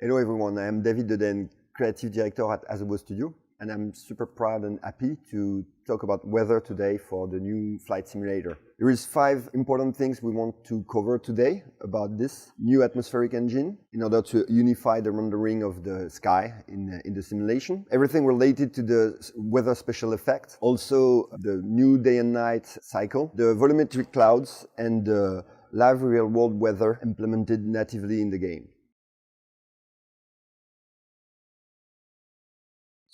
Hello everyone, I am David Deden, Creative Director at Asobo Studio, and I'm super proud and happy to talk about weather today for the new flight simulator. There is 5 important things we want to cover today about this new atmospheric engine in order to unify the rendering of the sky in the simulation. Everything related to the weather special effect, also the new day and night cycle, the volumetric clouds, and the live real-world weather implemented natively in the game.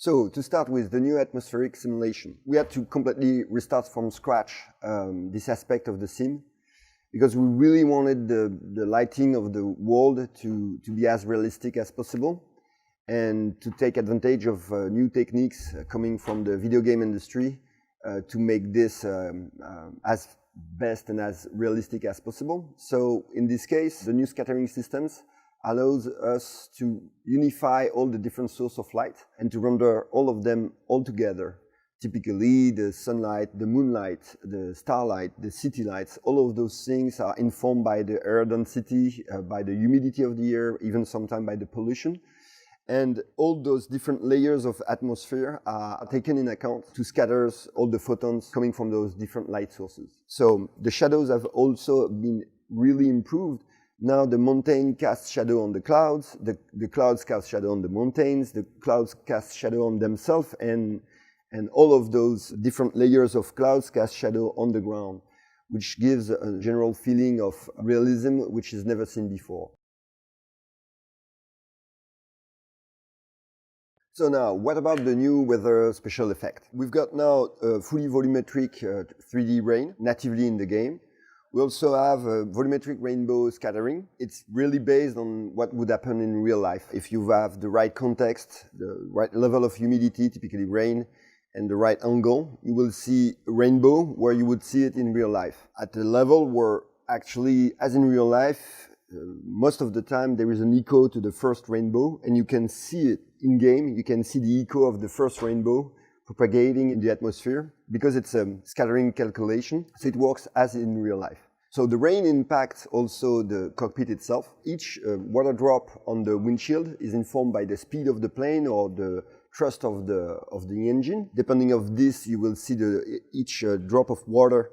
So, to start with the new atmospheric simulation, we had to completely restart from scratch this aspect of the sim, because we really wanted the lighting of the world to be as realistic as possible and to take advantage of new techniques coming from the video game industry to make this as best and as realistic as possible. So, in this case, the new scattering systems allows us to unify all the different sources of light and to render all of them all together. Typically, the sunlight, the moonlight, the starlight, the city lights, all of those things are informed by the air density, by the humidity of the air, even sometimes by the pollution. And all those different layers of atmosphere are taken in account to scatter all the photons coming from those different light sources. So the shadows have also been really improved. Now the mountain casts shadow on the clouds, the clouds cast shadow on the mountains, the clouds cast shadow on themselves, and all of those different layers of clouds cast shadow on the ground, which gives a general feeling of realism which is never seen before. So now, what about the new weather special effect? We've got now a fully volumetric 3D rain natively in the game. We also have a volumetric rainbow scattering. It's really based on what would happen in real life. If you have the right context, the right level of humidity, typically rain, and the right angle, you will see a rainbow where you would see it in real life. At the level where actually, as in real life, most of the time there is an echo to the first rainbow, and you can see it in-game. You can see the echo of the first rainbow propagating in the atmosphere, because it's a scattering calculation, so it works as in real life. So the rain impacts also the cockpit itself. Each water drop on the windshield is informed by the speed of the plane or the thrust of the engine. Depending on this, you will see each drop of water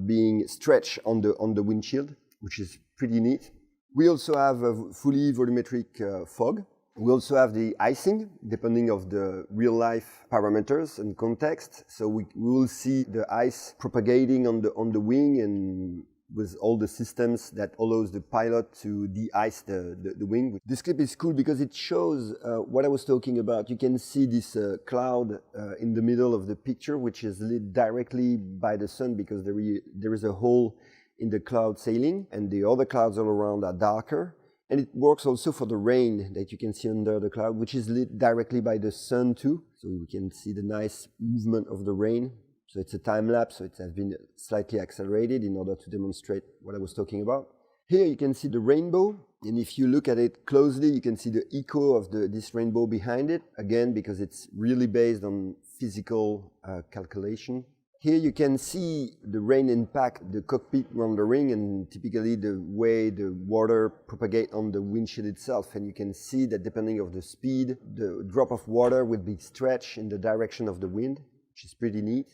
being stretched on the windshield, which is pretty neat. We also have a fully volumetric fog. We also have the icing, depending on the real-life parameters and context. So we will see the ice propagating on the wing, and with all the systems that allows the pilot to de-ice the wing. This clip is cool because it shows what I was talking about. You can see this cloud in the middle of the picture, which is lit directly by the sun, because there is a hole in the cloud ceiling, and the other clouds all around are darker. And it works also for the rain that you can see under the cloud, which is lit directly by the sun too. So we can see the nice movement of the rain. So it's a time lapse, so it has been slightly accelerated in order to demonstrate what I was talking about. Here you can see the rainbow, and if you look at it closely, you can see the echo of this rainbow behind it, again, because it's really based on physical calculation. Here you can see the rain impact the cockpit rendering, and typically the way the water propagates on the windshield itself. And you can see that depending on the speed, the drop of water will be stretched in the direction of the wind, which is pretty neat.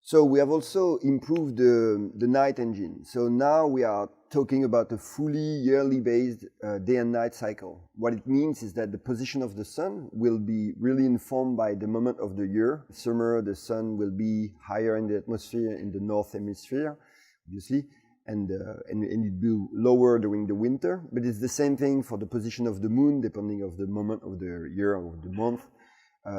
So we have also improved the night engine. So now we are talking about a fully yearly based day and night cycle. What it means is that the position of the sun will be really informed by the moment of the year. Summer, the sun will be higher in the atmosphere in the north hemisphere, obviously, and it will be lower during the winter. But it's the same thing for the position of the moon, depending on the moment of the year or the month.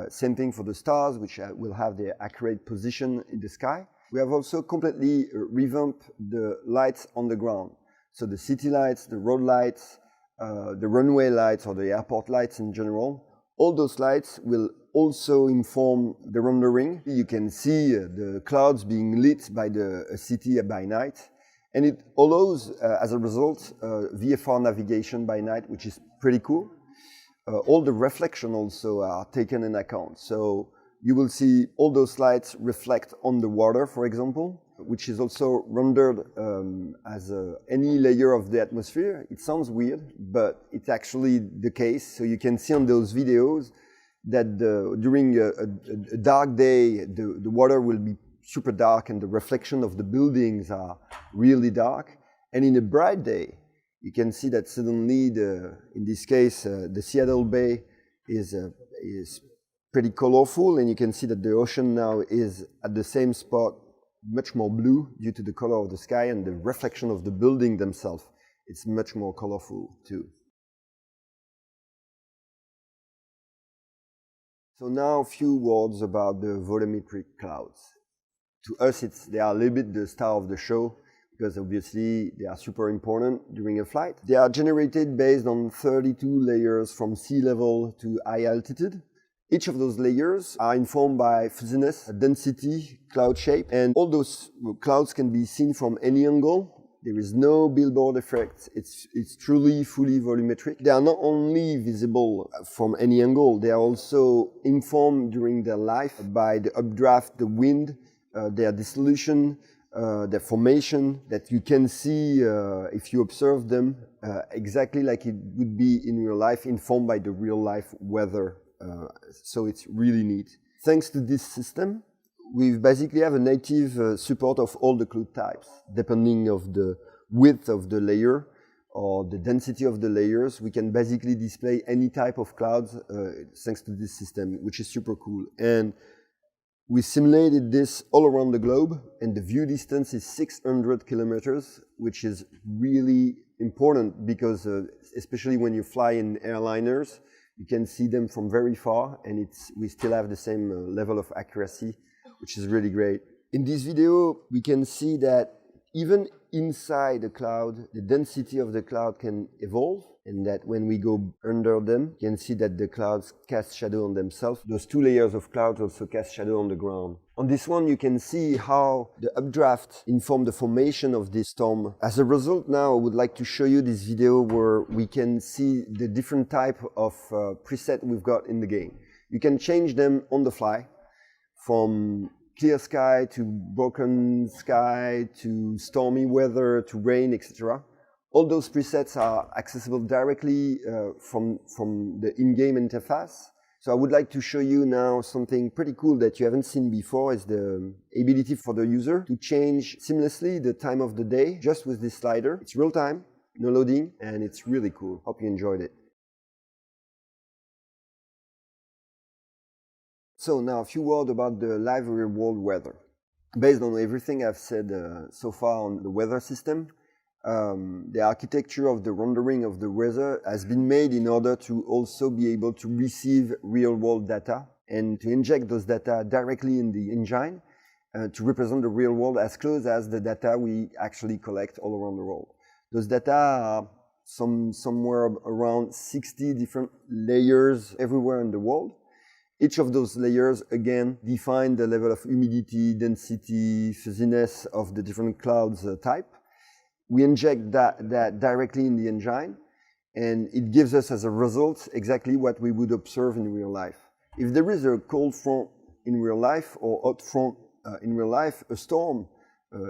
Same thing for the stars, which will have their accurate position in the sky. We have also completely revamped the lights on the ground. So the city lights, the road lights, the runway lights, or the airport lights in general, all those lights will also inform the rendering. You can see the clouds being lit by a city by night. And it allows, as a result, VFR navigation by night, which is pretty cool. All the reflection also are taken in account. So you will see all those lights reflect on the water, for example. which is also rendered as any layer of the atmosphere. It sounds weird, but it's actually the case. So you can see on those videos that during a dark day, the water will be super dark and the reflection of the buildings are really dark. And in a bright day, you can see that suddenly, in this case, the Seattle Bay is pretty colorful, and you can see that the ocean now is at the same spot, much more blue due to the color of the sky and the reflection of the building themselves. It's much more colorful too. So now a few words about the volumetric clouds. To us, they are a little bit the star of the show, because obviously they are super important during a flight. They are generated based on 32 layers from sea level to high altitude. Each of those layers are informed by fuzziness, density, cloud shape, and all those clouds can be seen from any angle. There is no billboard effect. It's truly fully volumetric. They are not only visible from any angle, they are also informed during their life by the updraft, the wind, their dissolution, their formation, that you can see if you observe them exactly like it would be in real life, informed by the real life weather. So it's really neat. Thanks to this system, we basically have a native support of all the cloud types. Depending of the width of the layer or the density of the layers, we can basically display any type of clouds thanks to this system, which is super cool. And we simulated this all around the globe, and the view distance is 600 kilometers, which is really important because especially when you fly in airliners, you can see them from very far, and we still have the same level of accuracy, which is really great. In this video, we can see that even inside the cloud, the density of the cloud can evolve, and that when we go under them, you can see that the clouds cast shadow on themselves. Those two layers of clouds also cast shadow on the ground. On this one, you can see how the updraft informed the formation of this storm. As a result, now I would like to show you this video where we can see the different type of preset we've got in the game. You can change them on the fly, from clear sky to broken sky to stormy weather to rain, etc. All those presets are accessible directly from the in-game interface. So I would like to show you now something pretty cool that you haven't seen before, is the ability for the user to change seamlessly the time of the day just with this slider. It's real time, no loading, and it's really cool. Hope you enjoyed it. So now a few words about the live real world weather. Based on everything I've said so far on the weather system, the architecture of the rendering of the weather has been made in order to also be able to receive real-world data and to inject those data directly in the engine to represent the real world as close as the data we actually collect all around the world. Those data are somewhere around 60 different layers everywhere in the world. Each of those layers, again, define the level of humidity, density, fuzziness of the different clouds type. We inject that directly in the engine, and it gives us as a result exactly what we would observe in real life. If there is a cold front in real life or hot front in real life, a storm,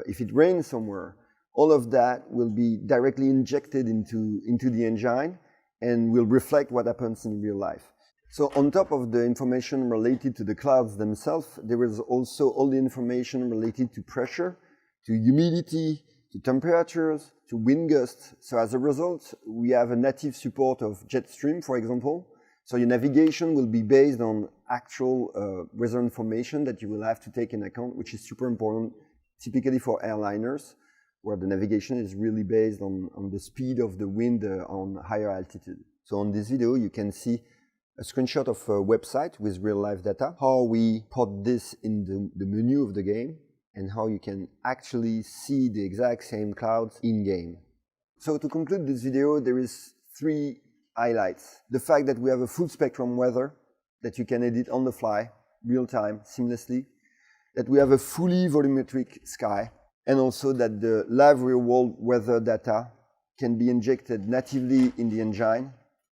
if it rains somewhere, all of that will be directly injected into the engine and will reflect what happens in real life. So on top of the information related to the clouds themselves, there is also all the information related to pressure, to humidity, to temperatures, to wind gusts. So as a result, we have a native support of Jetstream, for example. So your navigation will be based on actual weather information that you will have to take in account, which is super important, typically for airliners, where the navigation is really based on the speed of the wind on higher altitude. So on this video, you can see a screenshot of a website with real-life data, how we put this in the menu of the game, and how you can actually see the exact same clouds in-game. So to conclude this video, there is 3 highlights. The fact that we have a full spectrum weather that you can edit on the fly, real-time, seamlessly. That we have a fully volumetric sky, and also that the live real-world weather data can be injected natively in the engine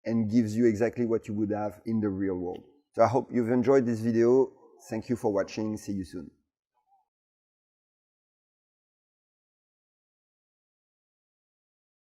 and gives you exactly what you would have in the real world. So I hope you've enjoyed this video. Thank you for watching. See you soon.